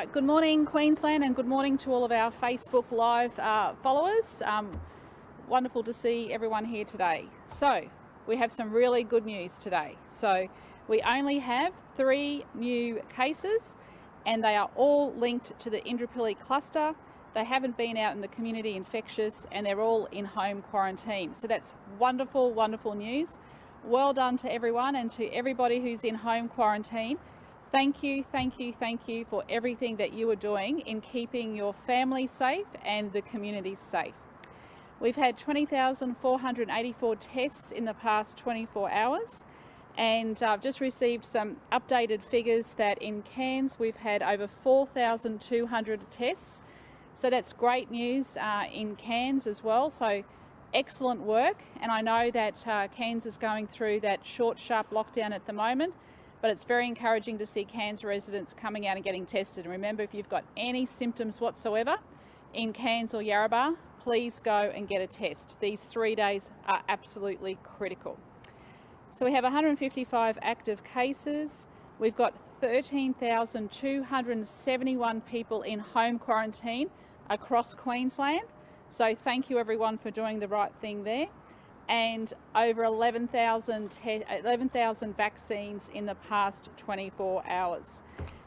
right, good morning Queensland, and good morning to all of our Facebook Live followers. Wonderful to see everyone here today. So we have some really good news today. So we only have 3 new cases and they are all linked to the Indooroopilly cluster. They haven't been out in the community infectious and they're all in home quarantine. So that's wonderful, wonderful news. Well done to everyone, and to everybody who's in home quarantine. Thank you, thank you, thank you for everything that you are doing in keeping your family safe and the community safe. We've had 20,484 tests in the past 24 hours, and I've just received some updated figures that in Cairns we've had over 4,200 tests. So that's great news in Cairns as well. So excellent work, and I know that Cairns is going through that short, sharp lockdown at the moment, but it's very encouraging to see Cairns residents coming out and getting tested. And remember, if you've got any symptoms whatsoever in Cairns or Yarrabah, please go and get a test. These 3 days are absolutely critical. So we have 155 active cases. We've got 13,271 people in home quarantine across Queensland. So thank you everyone for doing the right thing there. And over 11,000 vaccines in the past 24 hours.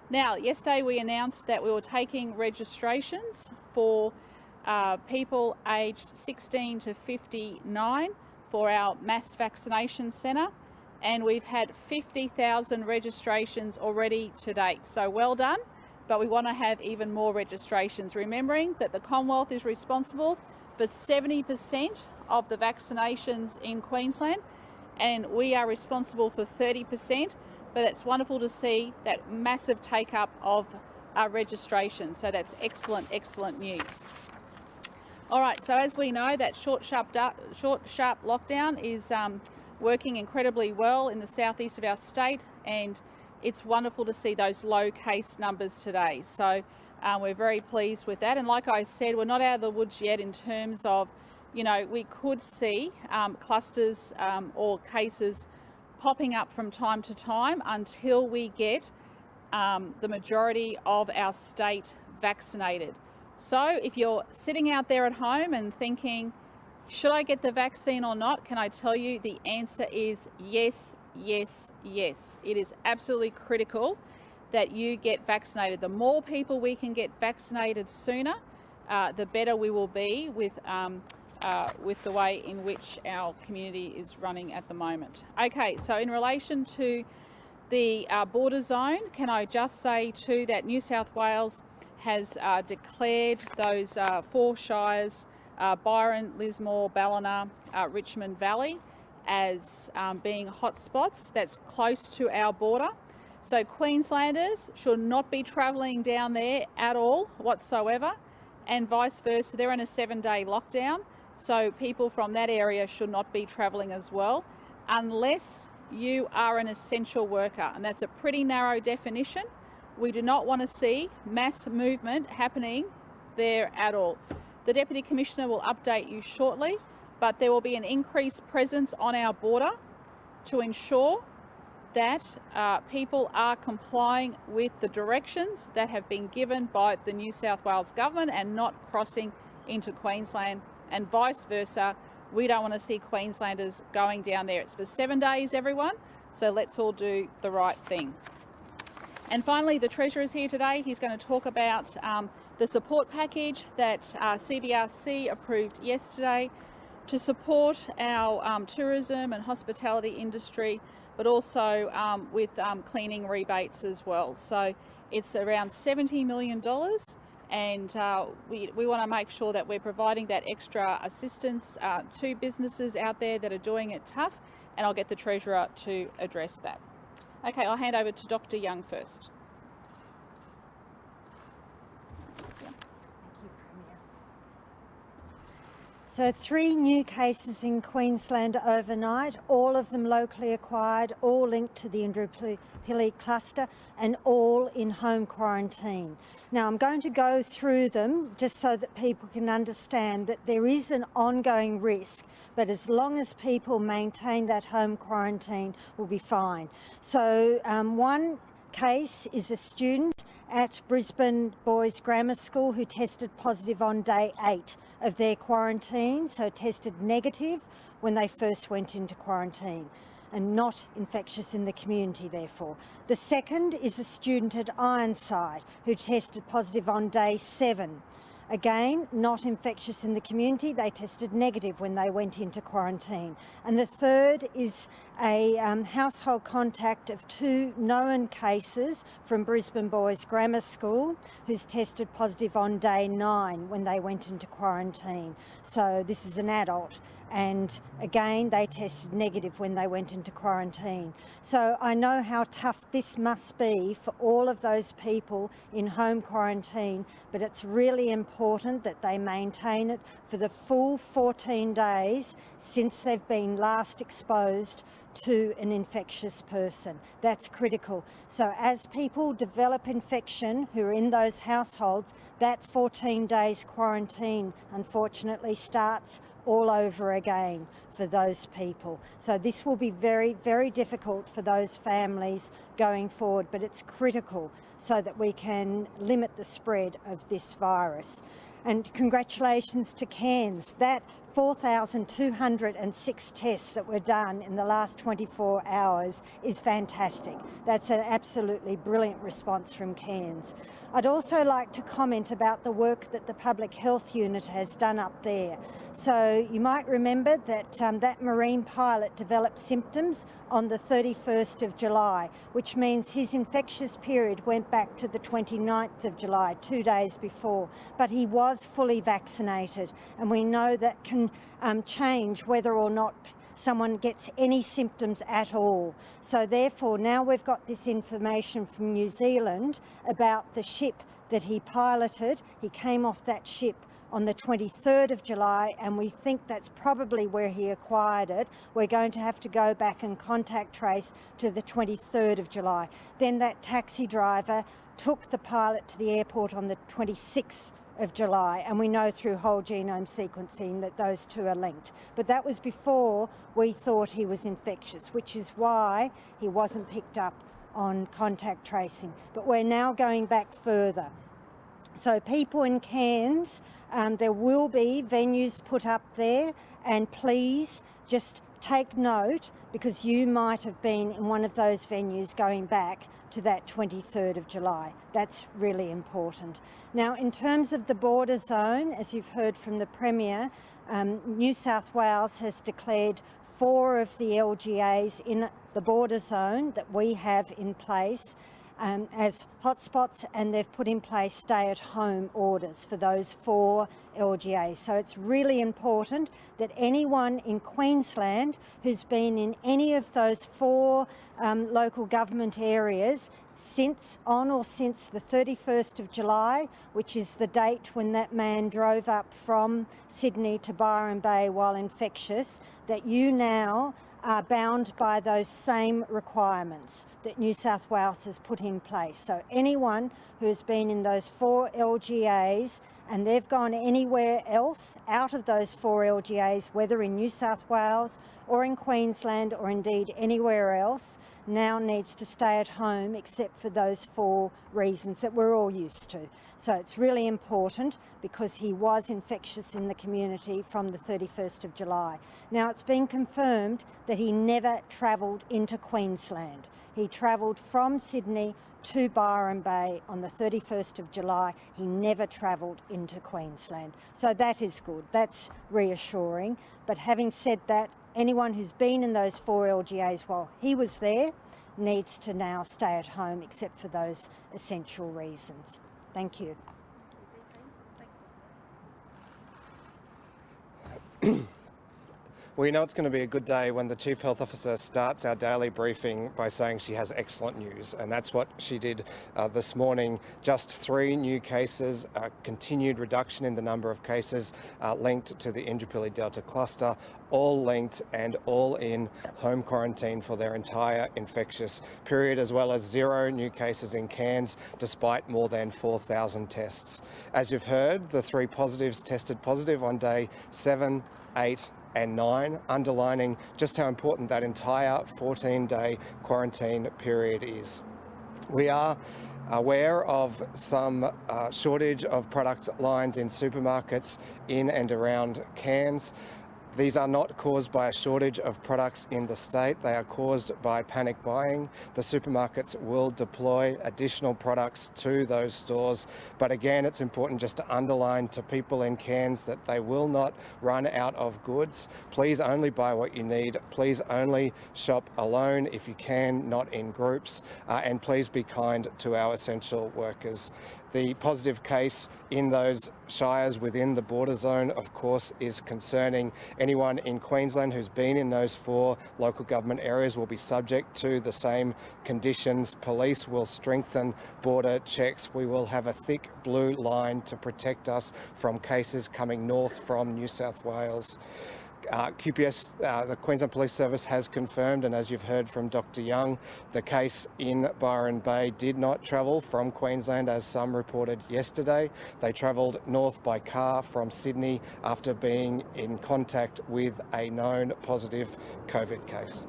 Now, yesterday we announced that we were taking registrations for people aged 16 to 59 for our mass vaccination centre, and we've had 50,000 registrations already to date. So well done, but we want to have even more registrations, remembering that the Commonwealth is responsible for 70% of the vaccinations in Queensland, and we are responsible for 30%, but it's wonderful to see that massive take up of our registration. So that's excellent, excellent news. All right, so as we know, that short, sharp lockdown is working incredibly well in the southeast of our state, and it's wonderful to see those low case numbers today. So we're very pleased with that. And like I said, we're not out of the woods yet in terms of, you know, we could see clusters or cases popping up from time to time until we get the majority of our state vaccinated. So if you're sitting out there at home and thinking, should I get the vaccine or not? Can I tell you the answer is yes, yes, yes. It is absolutely critical that you get vaccinated. The more people we can get vaccinated sooner, the better we will be with the way in which our community is running at the moment. Okay, so in relation to the border zone, can I just say too that New South Wales has declared those 4 shires, Byron, Lismore, Ballina, Richmond Valley, as being hotspots that's close to our border. So Queenslanders should not be travelling down there at all whatsoever, and vice versa. They're in a 7-day lockdown, so people from that area should not be travelling as well, unless you are an essential worker, and that's a pretty narrow definition. We do not want to see mass movement happening there at all. The Deputy Commissioner will update you shortly, but there will be an increased presence on our border to ensure that people are complying with the directions that have been given by the New South Wales government and not crossing into Queensland, and vice versa. We don't want to see Queenslanders going down there. It's for 7 days, everyone, so let's all do the right thing. And finally, the Treasurer is here today. He's going to talk about the support package that CBRC approved yesterday to support our tourism and hospitality industry, but also with cleaning rebates as well. So it's around $70 million, and we want to make sure that we're providing that extra assistance to businesses out there that are doing it tough, and I'll get the Treasurer to address that. Okay, I'll hand over to Dr. Young first. So 3 new cases in Queensland overnight, all of them locally acquired, all linked to the Indooroopilly cluster, and all in home quarantine. Now I'm going to go through them just so that people can understand that there is an ongoing risk, but as long as people maintain that home quarantine, we'll be fine. So one case is a student at Brisbane Boys Grammar School who tested positive on day 8 of their quarantine, so tested negative when they first went into quarantine, and not infectious in the community, therefore. The second is a student at Ironside who tested positive on day 7. Again, not infectious in the community, they tested negative when they went into quarantine. And the third is a household contact of 2 known cases from Brisbane Boys Grammar School who's tested positive on day 9 when they went into quarantine. So this is an adult, and again they tested negative when they went into quarantine. So I know how tough this must be for all of those people in home quarantine, but it's really important that they maintain it for the full 14 days since they've been last exposed to an infectious person. That's critical. So as people develop infection who are in those households, that 14 days quarantine unfortunately starts all over again for those people. So this will be very, very difficult for those families going forward, but it's critical so that we can limit the spread of this virus. And congratulations to Cairns. That 4,206 tests that were done in the last 24 hours is fantastic. That's an absolutely brilliant response from Cairns. I'd also like to comment about the work that the Public Health Unit has done up there. So you might remember that that marine pilot developed symptoms on the 31st of July, which means his infectious period went back to the 29th of July, 2 days before. But he was fully vaccinated, and we know that can change whether or not someone gets any symptoms at all. So therefore, now we've got this information from New Zealand about the ship that he piloted. He came off that ship on the 23rd of July, and we think that's probably where he acquired it. We're going to have to go back and contact trace to the 23rd of July. Then that taxi driver took the pilot to the airport on the 26th of July, and we know through whole genome sequencing that those two are linked. But that was before we thought he was infectious, which is why he wasn't picked up on contact tracing. But we're now going back further. So people in Cairns, there will be venues put up there, and please just take note, because you might have been in one of those venues going back to that 23rd of July. That's really important. Now, in terms of the border zone, as you've heard from the Premier, New South Wales has declared 4 of the LGAs in the border zone that we have in place as hotspots, and they've put in place stay-at-home orders for those 4 LGAs. So it's really important that anyone in Queensland who's been in any of those 4 local government areas since the 31st of July, which is the date when that man drove up from Sydney to Byron Bay while infectious, that you now are bound by those same requirements that New South Wales has put in place. So anyone who has been in those 4 LGAs and they've gone anywhere else out of those 4 LGAs, whether in New South Wales or in Queensland or indeed anywhere else, now needs to stay at home except for those 4 reasons that we're all used to. So it's really important because he was infectious in the community from the 31st of July. Now, it's been confirmed that he never travelled into Queensland. He travelled from Sydney to Byron Bay on the 31st of July. He never travelled into Queensland. So that is good. That's reassuring. But having said that, anyone who's been in those 4 LGAs while he was there needs to now stay at home except for those essential reasons. Thank you. We know it's going to be a good day when the Chief Health Officer starts our daily briefing by saying she has excellent news, and that's what she did this morning. Just 3 new cases, a continued reduction in the number of cases linked to the Indooroopilly Delta cluster, all linked and all in home quarantine for their entire infectious period, as well as 0 new cases in Cairns, despite more than 4,000 tests. As you've heard, the 3 positives tested positive on day 7, 8, and 9, underlining just how important that entire 14-day quarantine period is. We are aware of some shortage of product lines in supermarkets in and around Cairns. These are not caused by a shortage of products in the state. They are caused by panic buying. The supermarkets will deploy additional products to those stores. But again, it's important just to underline to people in Cairns that they will not run out of goods. Please only buy what you need. Please only shop alone if you can, not in groups. And please be kind to our essential workers. The positive case in those shires within the border zone, of course, is concerning. Anyone in Queensland who's been in those 4 local government areas will be subject to the same conditions. Police will strengthen border checks. We will have a thick blue line to protect us from cases coming north from New South Wales. QPS, the Queensland Police Service, has confirmed, and as you've heard from Dr. Young, the case in Byron Bay did not travel from Queensland as some reported yesterday. They travelled north by car from Sydney after being in contact with a known positive COVID case.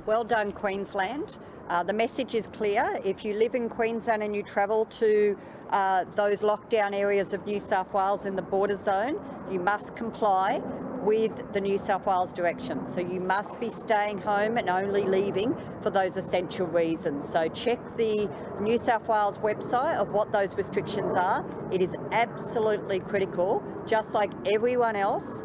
Well done, Queensland. The message is clear. If you live in Queensland and you travel to those lockdown areas of New South Wales in the border zone, you must comply with the New South Wales direction. So you must be staying home and only leaving for those essential reasons. So check the New South Wales website of what those restrictions are. It is absolutely critical, just like everyone else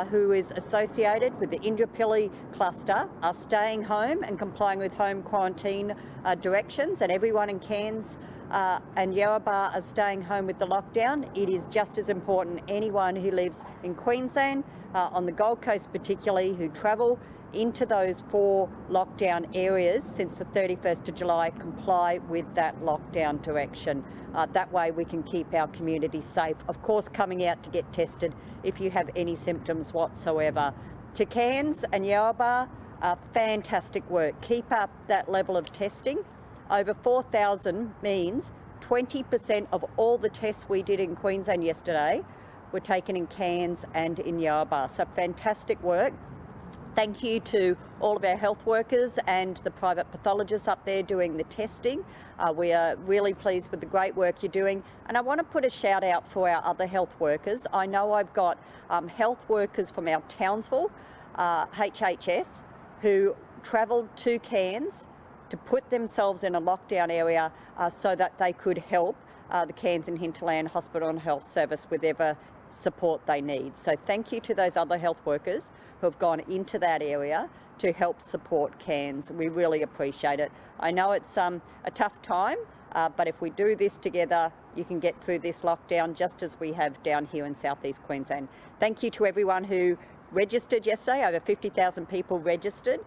who is associated with the Indooroopilly cluster are staying home and complying with home quarantine directions, and everyone in Cairns and Yarrabah are staying home with the lockdown. It is just as important anyone who lives in Queensland, on the Gold Coast particularly, who travel into those 4 lockdown areas since the 31st of July, comply with that lockdown direction. That way we can keep our community safe. Of course, coming out to get tested if you have any symptoms whatsoever. To Cairns and Yarrabah, fantastic work. Keep up that level of testing. Over 4,000 means 20% of all the tests we did in Queensland yesterday were taken in Cairns and in Yarrabah. So fantastic work. Thank you to all of our health workers and the private pathologists up there doing the testing. We are really pleased with the great work you're doing. And I want to put a shout out for our other health workers. I know I've got health workers from our Townsville HHS who travelled to Cairns to put themselves in a lockdown area so that they could help the Cairns and Hinterland Hospital and Health Service with whatever support they need. So thank you to those other health workers who have gone into that area to help support Cairns. We really appreciate it. I know it's a tough time, but if we do this together, you can get through this lockdown just as we have down here in southeast Queensland. Thank you to everyone who registered yesterday. Over 50,000 people registered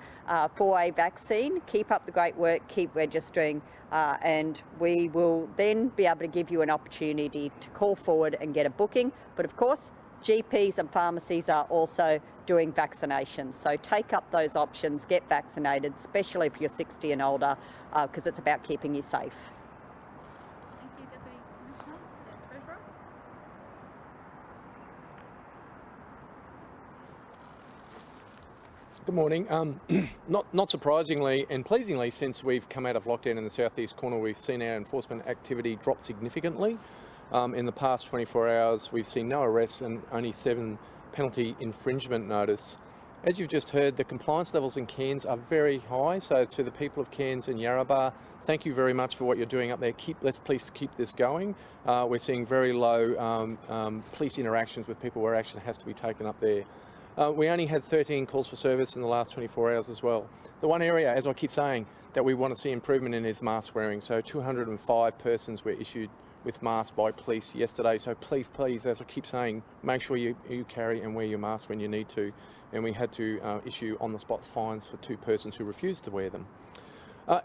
for a vaccine. Keep up the great work, keep registering, and we will then be able to give you an opportunity to call forward and get a booking. But of course, GPs and pharmacies are also doing vaccinations. So take up those options, get vaccinated, especially if you're 60 and older, because it's about keeping you safe. Thank you, Deputy Commissioner. Treasurer. Good morning. Not surprisingly and pleasingly, since we've come out of lockdown in the southeast corner, we've seen our enforcement activity drop significantly. In the past 24 hours, we've seen no arrests and only 7 penalty infringement notice. As you've just heard, the compliance levels in Cairns are very high. So to the people of Cairns and Yarrabah, thank you very much for what you're doing up there. Let's please keep this going. We're seeing very low police interactions with people where action has to be taken up there. We only had 13 calls for service in the last 24 hours as well. The one area, as I keep saying, that we want to see improvement in is mask wearing. So 205 persons were issued with masks by police yesterday. So please, as I keep saying, make sure you carry and wear your mask when you need to. And we had to issue on-the-spot fines for 2 persons who refused to wear them.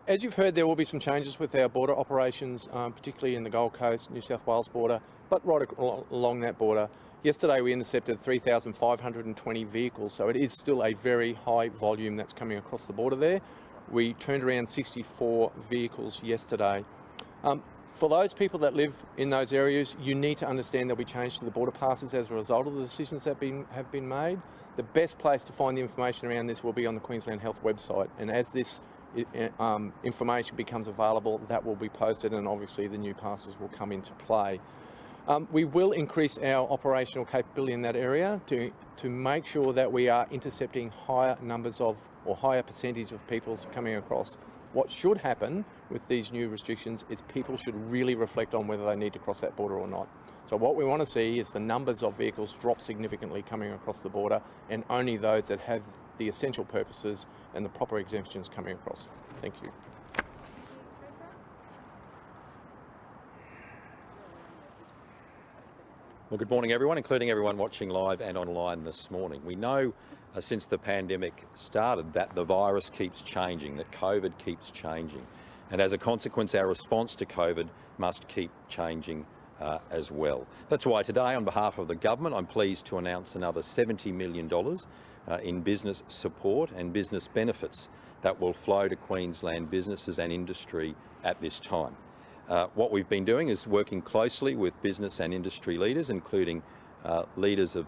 As you've heard, there will be some changes with our border operations, particularly in the Gold Coast, New South Wales border, but right along that border. Yesterday we intercepted 3,520 vehicles, so it is still a very high volume that's coming across the border there. We turned around 64 vehicles yesterday. For those people that live in those areas, you need to understand there'll be change to the border passes as a result of the decisions that have been made. The best place to find the information around this will be on the Queensland Health website, and as this information becomes available, that will be posted, and obviously the new passes will come into play. We will increase our operational capability in that area to make sure that we are intercepting higher numbers of, or higher percentage of people coming across. What should happen with these new restrictions is people should really reflect on whether they need to cross that border or not. So what we want to see is the numbers of vehicles drop significantly coming across the border, and only those that have the essential purposes and the proper exemptions coming across. Thank you. Well, good morning everyone, including everyone watching live and online this morning. We know since the pandemic started that the virus keeps changing, that COVID keeps changing. And as a consequence, our response to COVID must keep changing as well. That's why today, on behalf of the government, I'm pleased to announce another $70 million in business support and business benefits that will flow to Queensland businesses and industry at this time. What we've been doing is working closely with business and industry leaders, including leaders of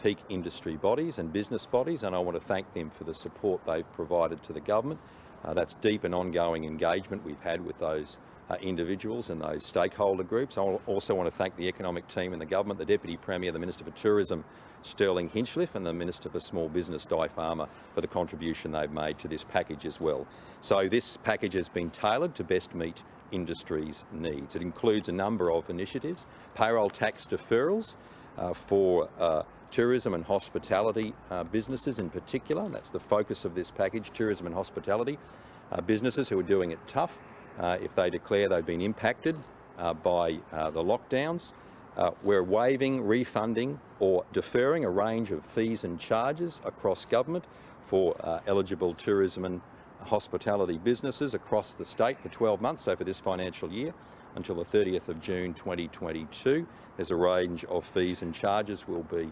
peak industry bodies and business bodies, and I want to thank them for the support they've provided to the government. That's deep and ongoing engagement we've had with those individuals and those stakeholder groups. I also want to thank the economic team in the government, the Deputy Premier, the Minister for Tourism, Sterling Hinchliffe, and the Minister for Small Business, Di Farmer, for the contribution they've made to this package as well. So this package has been tailored to best meet industry's needs. It includes a number of initiatives, payroll tax deferrals for tourism and hospitality businesses in particular. That's the focus of this package, tourism and hospitality businesses who are doing it tough if they declare they've been impacted by the lockdowns. We're waiving, refunding or deferring a range of fees and charges across government for eligible tourism and hospitality businesses across the state for 12 months, so for this financial year until the 30th of June 2022. There's a range of fees and charges we'll be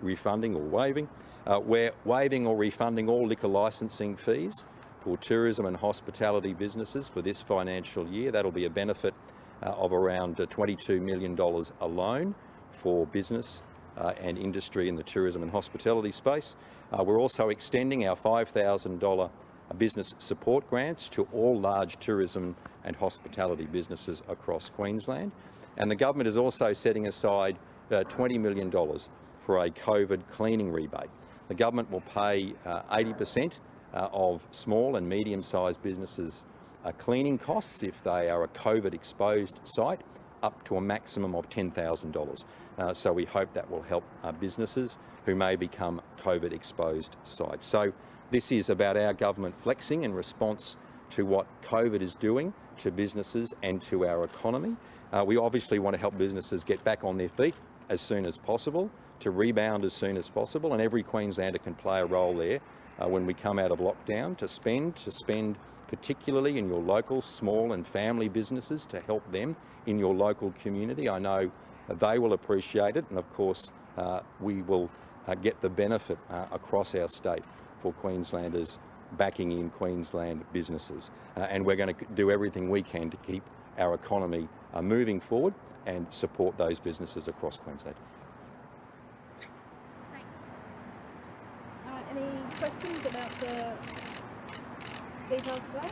refunding or waiving. We're waiving or refunding all liquor licensing fees for tourism and hospitality businesses for this financial year. That'll be a benefit of around $22 million alone for business and industry in the tourism and hospitality space. We're also extending our $5,000 business support grants to all large tourism and hospitality businesses across Queensland. And the government is also setting aside $20 million for a COVID cleaning rebate. The government will pay 80% of small and medium-sized businesses cleaning costs if they are a COVID-exposed site, up to a maximum of $10,000. So we hope that will help businesses who may become COVID-exposed sites. So this is about our government flexing in response to what COVID is doing to businesses and to our economy. We obviously want to help businesses get back on their feet as soon as possible, to rebound as soon as possible, and every Queenslander can play a role there when we come out of lockdown, to spend particularly in your local small and family businesses, to help them in your local community. I know they will appreciate it, and of course we will get the benefit across our state for Queenslanders backing in Queensland businesses. And we're going to do everything we can to keep our economy moving forward and support those businesses across Queensland. Thanks. Any questions about the details today?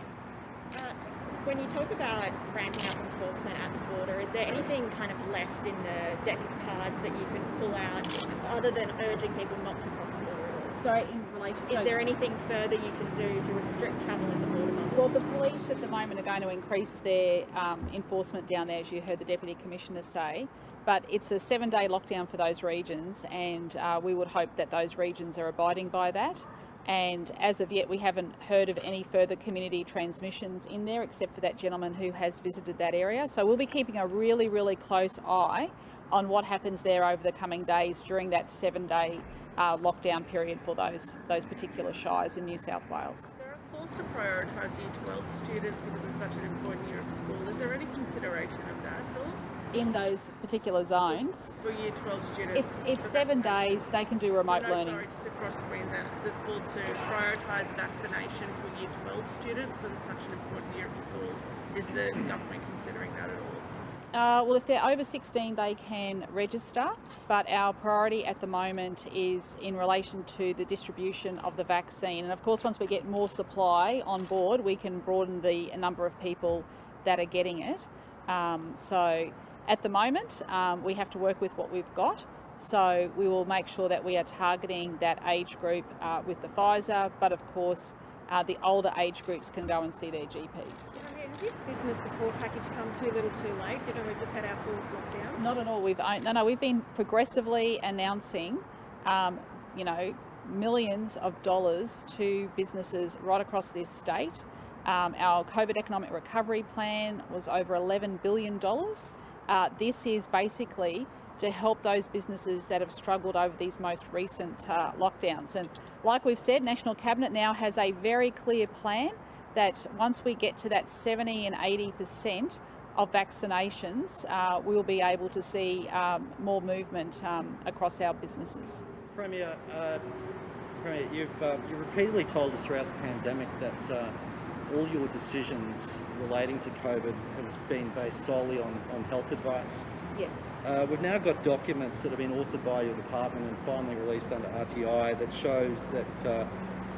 When you talk about ramping up enforcement at the border, is there anything kind of left in the deck of cards that you can pull out other than urging people not to cross the border at all? Sorry, in relation to... Is there anything further you can do to restrict travel in the border bubble? Well, the police at the moment are going to increase their enforcement down there, as you heard the Deputy Commissioner say, but it's a 7-day lockdown for those regions, and we would hope that those regions are abiding by that. And as of yet, we haven't heard of any further community transmissions in there, except for that gentleman who has visited that area. So we'll be keeping a really, really close eye on what happens there over the coming days during that 7-day lockdown period for those particular shires in New South Wales. There are calls to prioritise Year 12 students because it's such an important year of school. Is there any consideration of that at all? In those particular zones? For Year 12 students? It's 7 days, they can do remote learning. Sorry, just across Queensland, there's calls to prioritise vaccination for Year 12 students because it's such an important year of school. Is the government considering that at all? Well, if they're over 16, they can register, but our priority at the moment is in relation to the distribution of the vaccine. And of course, once we get more supply on board, we can broaden the number of people that are getting it. So at the moment, we have to work with what we've got. So we will make sure that we are targeting that age group with the Pfizer, but of course, the older age groups can go and see their GPs. Did this business support package come too little too late, given we've just had our full lockdown? Not at all. We've been progressively announcing, millions of dollars to businesses right across this state. Our COVID economic recovery plan was over $11 billion. This is basically to help those businesses that have struggled over these most recent lockdowns. And like we've said, National Cabinet now has a very clear plan that once we get to that 70 and 80% of vaccinations, we'll be able to see more movement across our businesses. Premier, you've repeatedly told us throughout the pandemic that all your decisions relating to COVID has been based solely on health advice. Yes. We've now got documents that have been authored by your department and finally released under RTI that shows that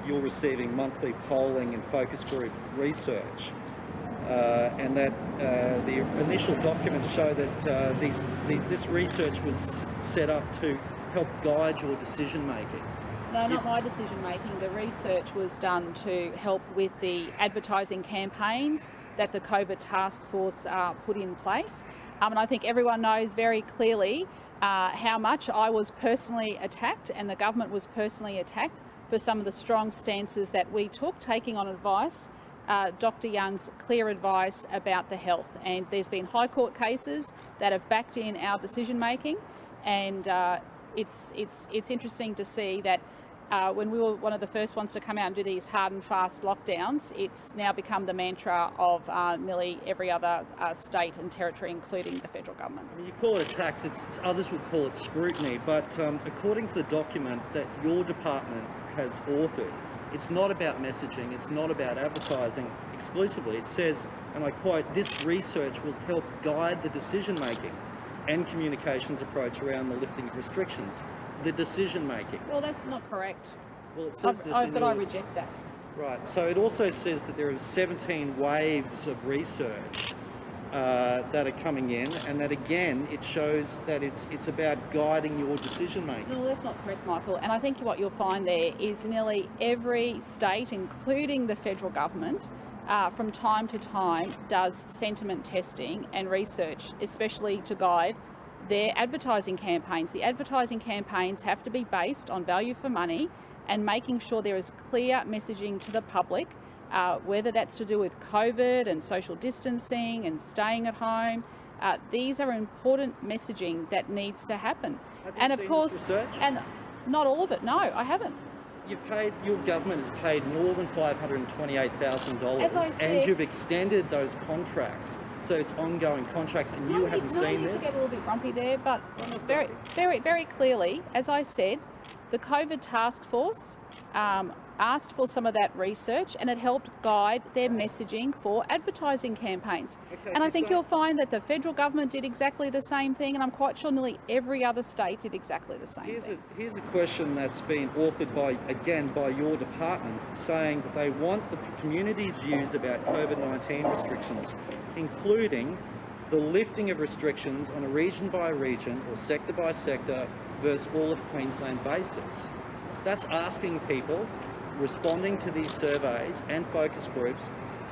you're receiving monthly polling and focus group research, and that the initial documents show that this research was set up to help guide your decision making. No, not my decision making. The research was done to help with the advertising campaigns that the COVID task force put in place. And I think everyone knows very clearly how much I was personally attacked and the government was personally attacked for some of the strong stances that we took, taking on advice, Dr. Young's clear advice about the health. And there's been High Court cases that have backed in our decision making, and it's interesting to see that when we were one of the first ones to come out and do these hard and fast lockdowns, it's now become the mantra of nearly every other state and territory, including the federal government. I mean, you call it a tax, others would call it scrutiny, but according to the document that your department has authored, it's not about messaging, it's not about advertising exclusively. It says, and I quote, "This research will help guide the decision making and communications approach around the lifting of restrictions." The decision making. Well, that's not correct. Well, it says this but I reject that. Right. So it also says that there are 17 waves of research that are coming in, and that again it shows that it's about guiding your decision making. No, that's not correct, Michael. And I think what you'll find there is nearly every state, including the federal government, from time to time does sentiment testing and research, especially to guide their advertising campaigns. The advertising campaigns have to be based on value for money and making sure there is clear messaging to the public, whether that's to do with COVID and social distancing and staying at home. These are important messaging that needs to happen. Have you And of seen course, this research? and not all of it. No, I haven't. Your government has paid more than $528,000, As I said, and you've extended those contracts. So it's ongoing contracts, and you haven't seen this. To get a little bit grumpy there, but very, very, very clearly, as I said, the COVID task force asked for some of that research, and it helped guide their messaging for advertising campaigns. Okay, and I think so you'll find that the federal government did exactly the same thing, and I'm quite sure nearly every other state did exactly the same thing. Here's a question that's been authored by your department, saying that they want the community's views about COVID-19 restrictions, including the lifting of restrictions on a region by region or sector by sector versus all of Queensland basis. That's asking people responding to these surveys and focus groups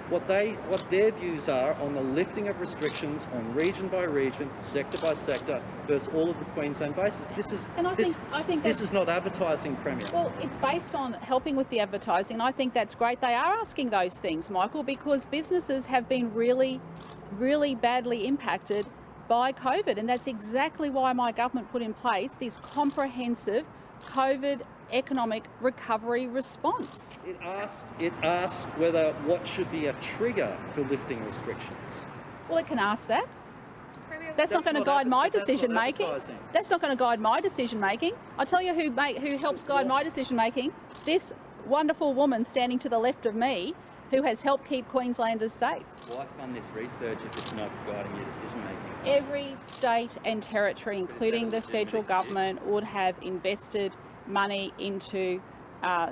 what their views are on the lifting of restrictions on region by region, sector by sector versus all of the Queensland basis. I think this is not advertising, Premier. Well, it's based on helping with the advertising, and I think that's great. They are asking those things, Michael, because businesses have been really, really badly impacted by COVID, and that's exactly why my government put in place this comprehensive COVID economic recovery response. It asks whether what should be a trigger for lifting restrictions. Well, it can ask that. That's not going to guide my decision making. That's not going to guide my decision making. I'll tell you who helps guide my decision making. This wonderful woman standing to the left of me who has helped keep Queenslanders safe. Why fund this research if it's not guiding your decision making? Every state and territory, including the federal government, would have invested money into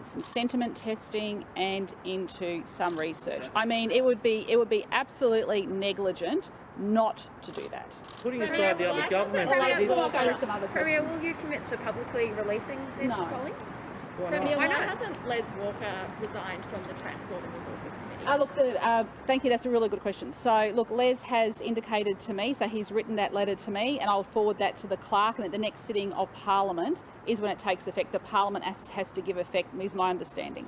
some sentiment testing and into some research. I mean, it would be absolutely negligent not to do that. Putting aside the other governments, Premier, will you commit to publicly releasing this polling? Premier, why not? Hasn't Les Walker resigned from the Transport and Resources Committee? Look, thank you. That's a really good question. So, look, Les has indicated to me, so he's written that letter to me, and I'll forward that to the clerk. And at the next sitting of Parliament is when it takes effect. The Parliament has to give effect, is my understanding.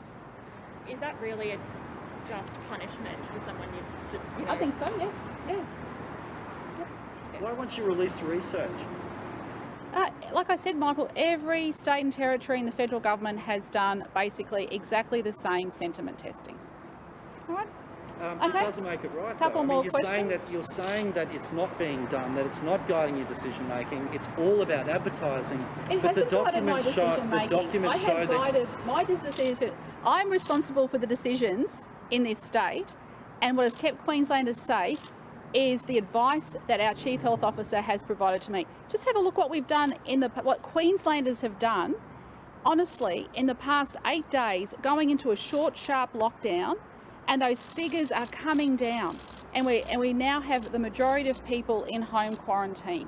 Is that really a just punishment for someone you know? I think so. Yes. Yeah. why won't you release the research? Like I said, Michael, every state and territory in the federal government has done basically exactly the same sentiment testing. All right. It doesn't make it right. Couple more questions. You're saying that it's not being done, that it's not guiding your decision making. It's all about advertising. It but hasn't guided my decision making. I have guided my decision. I'm responsible for the decisions in this state, and what has kept Queenslanders safe is the advice that our Chief Health Officer has provided to me. Just have a look what we've done what Queenslanders have done. Honestly, in the past 8 days, going into a short, sharp lockdown, and those figures are coming down, and we now have the majority of people in home quarantine.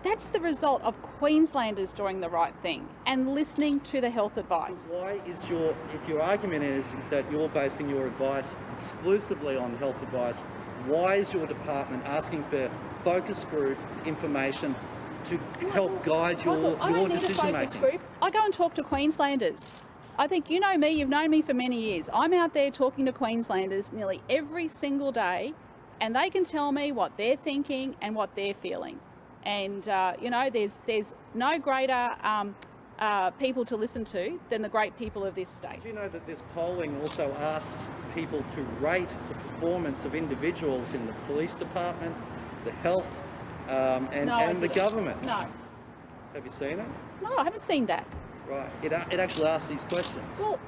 That's the result of Queenslanders doing the right thing and listening to the health advice. Why is if your argument is that you're basing your advice exclusively on health advice, why is your department asking for focus group information to help guide your decision making? Group. I go and talk to Queenslanders. I think you know me, you've known me for many years. I'm out there talking to Queenslanders nearly every single day, and they can tell me what they're thinking and what they're feeling. And you know, there's no greater people to listen to than the great people of this state. Do you know that this polling also asks people to rate the performance of individuals in the police department, the health, and the government? No. Have you seen it? No, I haven't seen that. Right. It actually asks these questions. Well,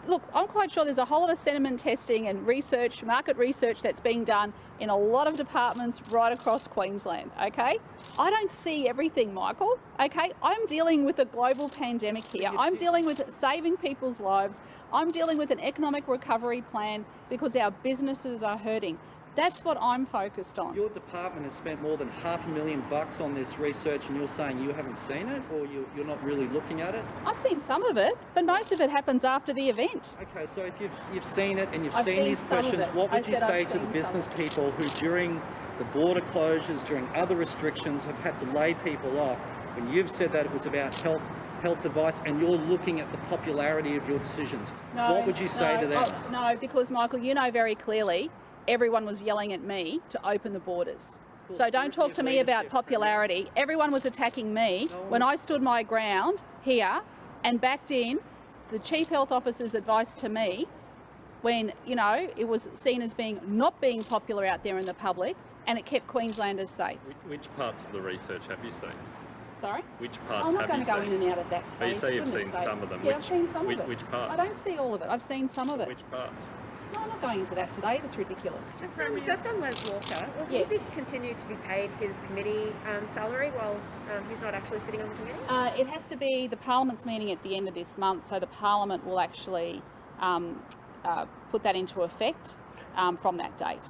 look, I'm quite sure there's a whole lot of sentiment testing and research, market research that's being done in a lot of departments right across Queensland, okay? I don't see everything, Michael, okay? I'm dealing with a global pandemic here. I'm dealing with saving people's lives. I'm dealing with an economic recovery plan because our businesses are hurting. That's what I'm focused on. Your department has spent more than $500,000 on this research, and you're saying you haven't seen it, or you're not really looking at it? I've seen some of it, but most of it happens after the event. Okay, so if you've seen it and you've seen these questions, what would you say to the business people who during the border closures, during other restrictions, have had to lay people off, when you've said that it was about health advice and you're looking at the popularity of your decisions? What would you say to them? No, because Michael, you know very clearly, everyone was yelling at me to open the borders. So don't talk to me about popularity. Everyone was attacking me when I stood my ground here and backed in the Chief Health Officer's advice to me when, you know, it was seen as not being popular out there in the public, and it kept Queenslanders safe. Which parts of the research have you seen? Sorry? Which parts I'm have not you going to seen? go in and out of that today. You say you've seen some of them. Yeah, I've seen some of it. Which parts? I don't see all of it. I've seen some of it. Which parts? No, I'm not going into that today. It's ridiculous. Just on Les Walker, will he continue to be paid his committee salary while he's not actually sitting on the committee? It has to be the Parliament's meeting at the end of this month, so the Parliament will actually put that into effect from that date.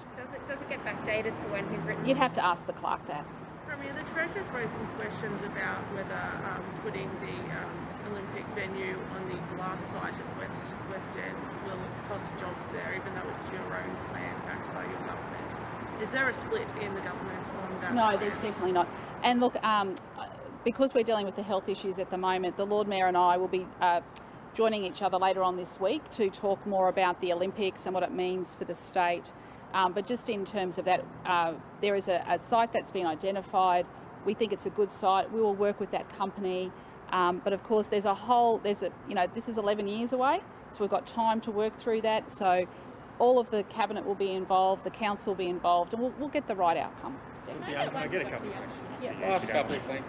Does it get backdated to when he's written? You'd have to ask the clerk that. Premier, the Treasurer's raising questions about whether putting the Olympic venue on the glass site at West End will cost jobs there, even though it's your own plan backed by your government. Is there a split in the government on that? No, there's definitely not. And look, because we're dealing with the health issues at the moment, the Lord Mayor and I will be joining each other later on this week to talk more about the Olympics and what it means for the state. But just in terms of that, there is a site that's been identified. We think it's a good site. We will work with that company. But of course, this is 11 years away, so we've got time to work through that. So all of the cabinet will be involved, the council will be involved, and we'll get the right outcome. Can I get a couple of questions? I'll ask a couple of things.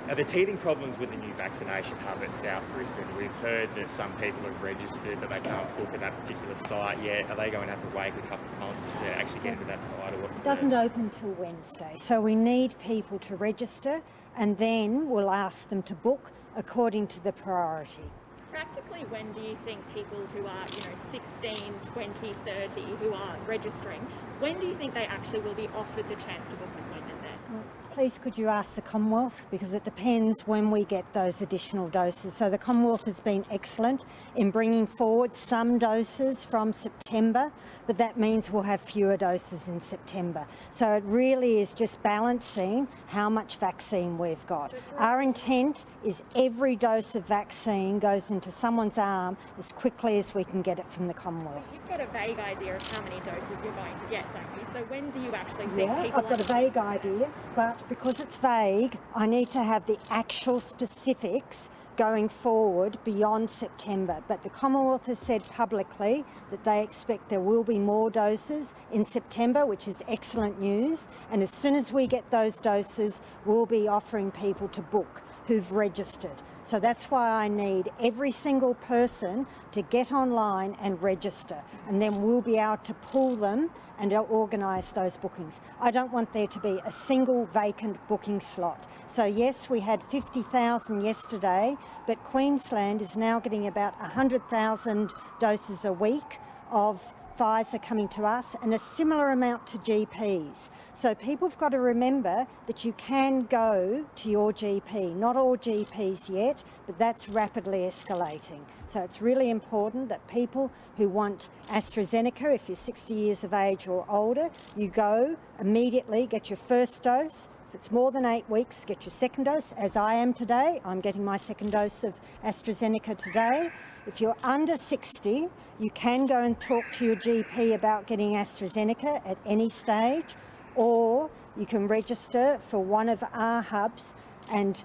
Are there teething problems with the new vaccination hub at South Brisbane? We've heard that some people have registered, but they can't book at that particular site yet. Are they going to have to wait a couple of months to actually get into that site, or what's It doesn't open till Wednesday, so we need people to register, and then we'll ask them to book according to the priority. Practically, when do you think people who are, 16, 20, 30, who are registering, when do you think they actually will be offered the chance to book an appointment there? Please could you ask the Commonwealth, because it depends when we get those additional doses. So the Commonwealth has been excellent in bringing forward some doses from September, but that means we'll have fewer doses in September. So it really is just balancing how much vaccine we've got. Our intent is every dose of vaccine goes into someone's arm as quickly as we can get it from the Commonwealth. You've got a vague idea of how many doses you're going to get, don't you? So when do you actually think Yeah, people I've got a vague idea, but because it's vague, I need to have the actual specifics going forward beyond September. But the Commonwealth has said publicly that they expect there will be more doses in September, which is excellent news. And as soon as we get those doses, we'll be offering people to book who've registered. So that's why I need every single person to get online and register, and then we'll be able to pull them and organise those bookings. I don't want there to be a single vacant booking slot. So yes, we had 50,000 yesterday, but Queensland is now getting about 100,000 doses a week of Pfizer coming to us, and a similar amount to GPs. So people have got to remember that you can go to your GP. Not all GPs yet, but that's rapidly escalating. So it's really important that people who want AstraZeneca, if you're 60 years of age or older, you go immediately, get your first dose. If it's more than 8 weeks, get your second dose, as I am today. I'm getting my second dose of AstraZeneca today. If you're under 60, you can go and talk to your GP about getting AstraZeneca at any stage, or you can register for one of our hubs and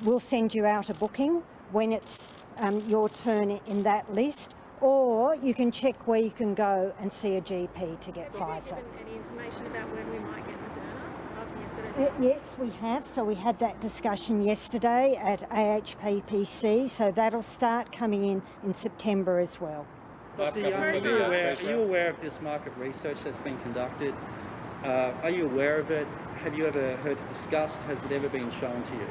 we'll send you out a booking when it's your turn in that list, or you can check where you can go and see a GP to get Pfizer. Have you given any information about when we might get Moderna after yesterday's? Yes, we have. So we had that discussion yesterday at AHPPC, so that'll start coming in September as well. Dr. Young, are you aware of this market research that's been conducted? Are you aware of it? Have you ever heard it discussed? Has it ever been shown to you?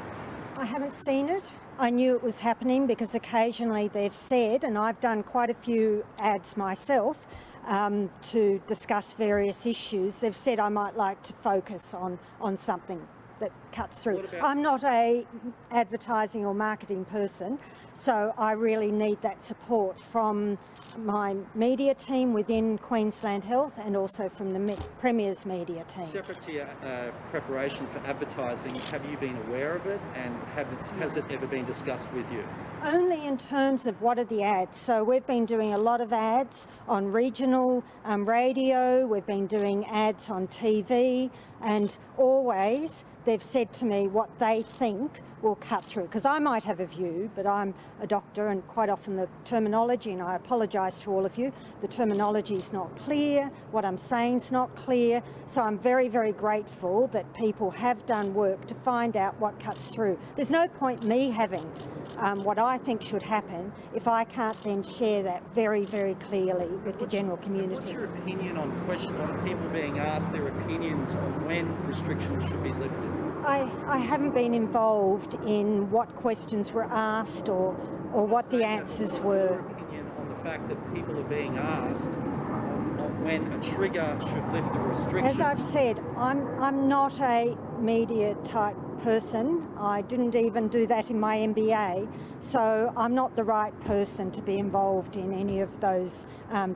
I haven't seen it. I knew it was happening because occasionally they've said, and I've done quite a few ads myself to discuss various issues, they've said I might like to focus on something that cuts through. I'm not a advertising or marketing person, so I really need that support from my media team within Queensland Health and also from the Premier's media team. Separate to your preparation for advertising, have you been aware of it, and has it ever been discussed with you? Only in terms of what are the ads. So we've been doing a lot of ads on regional radio, we've been doing ads on TV, and always they've said to me what they think will cut through. Because I might have a view, but I'm a doctor, and quite often the terminology, and I apologise to all of you, the terminology is not clear, what I'm saying is not clear. So I'm very, very grateful that people have done work to find out what cuts through. There's no point me having what I think should happen if I can't then share that very, very clearly with the general community. What's your opinion on people being asked their opinions on when restrictions should be lifted? I haven't been involved in what questions were asked or what the answers were. What's your opinion on the fact that people are being asked on when a trigger should lift a restriction? As I've said, I'm not a media type person. I didn't even do that in my MBA, so I'm not the right person to be involved in any of those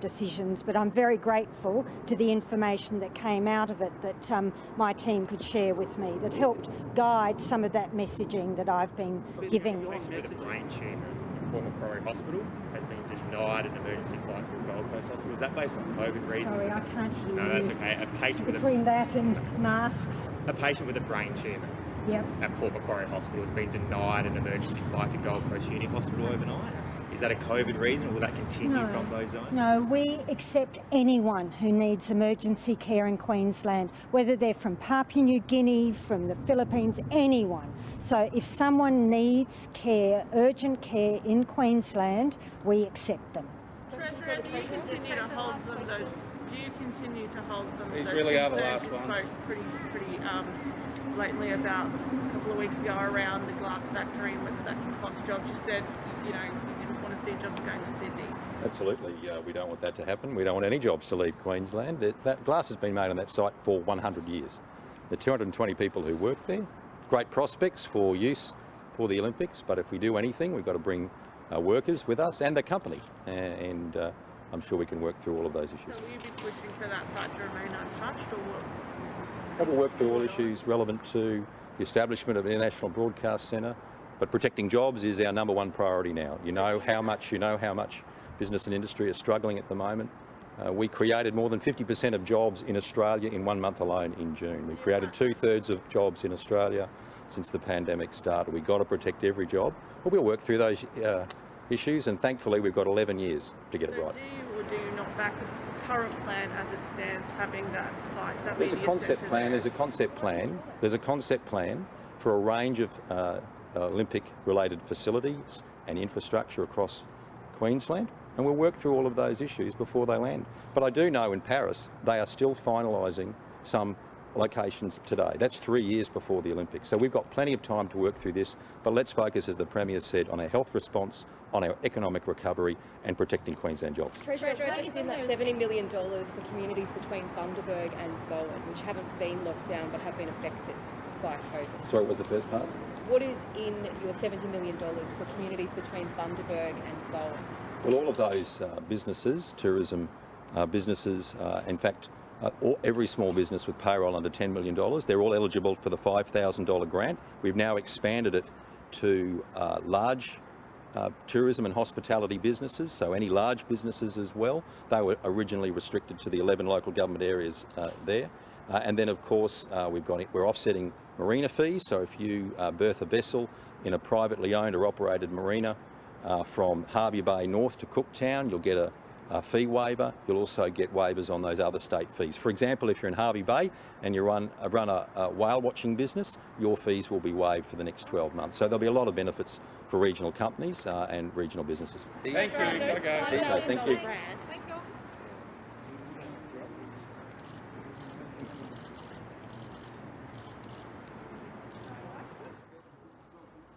decisions, but I'm very grateful to the information that came out of it that my team could share with me that helped guide some of that messaging that I've been giving. The patient with a brain tumour in Port Macquarie Hospital has been denied an emergency flight to the Gold Coast Hospital. Is that based on COVID reasons? Sorry, I can't hear you. No, that's okay. Between that and masks. A patient with a brain tumour Yep. at Port Macquarie Hospital has been denied an emergency flight to Gold Coast Uni Hospital overnight. Is that a COVID reason, or will that continue from those zones? No, we accept anyone who needs emergency care in Queensland, whether they're from Papua New Guinea, from the Philippines, anyone. So if someone needs care, urgent care in Queensland, we accept them. Treasurer, do you continue to hold some of those? These really are the last ones. Spoke pretty blatantly about a couple of weeks ago around the glass factory and whether that can cost jobs. You said, you didn't want to see jobs going to Sydney. Absolutely, we don't want that to happen. We don't want any jobs to leave Queensland. That glass has been made on that site for 100 years. The 220 people who work there, great prospects for use for the Olympics, but if we do anything, we've got to bring workers with us and the company, and I'm sure we can work through all of those issues. So will you be pushing for that site to remain untouched, or what? We'll work through all issues relevant to the establishment of an international broadcast centre, but protecting jobs is our #1 priority now. You know how much business and industry are struggling at the moment. We created more than 50% of jobs in Australia in 1 month alone in June. We created 2/3 of jobs in Australia since the pandemic started. We've got to protect every job, but we'll work through those issues, and thankfully we've got 11 years to get it right. Do you or do you not back the current plan as it stands, having that site? There's a concept plan. There's a concept plan. There's a concept plan for a range of Olympic-related facilities and infrastructure across Queensland, and we'll work through all of those issues before they land. But I do know in Paris they are still finalising some locations today. That's 3 years before the Olympics. So we've got plenty of time to work through this, but let's focus, as the Premier said, on our health response, on our economic recovery and protecting Queensland jobs. Treasurer, what is in that $70 million for communities between Bundaberg and Bowen, which haven't been locked down but have been affected by COVID? Sorry, what was the first part? What is in your $70 million for communities between Bundaberg and Bowen? Well, all of those businesses, tourism businesses, in fact, every small business with payroll under $10 million, they're all eligible for the $5,000 grant. We've now expanded it to large tourism and hospitality businesses, so any large businesses as well. They were originally restricted to the 11 local government areas there. And then, of course, we're offsetting marina fees. So if you berth a vessel in a privately owned or operated marina from Harvey Bay north to Cooktown, you'll get a fee waiver. You'll also get waivers on those other state fees. For example, if you're in Harvey Bay and you run a whale watching business, your fees will be waived for the next 12 months. So there'll be a lot of benefits for regional companies and regional businesses. Thank you. Okay. Thank you.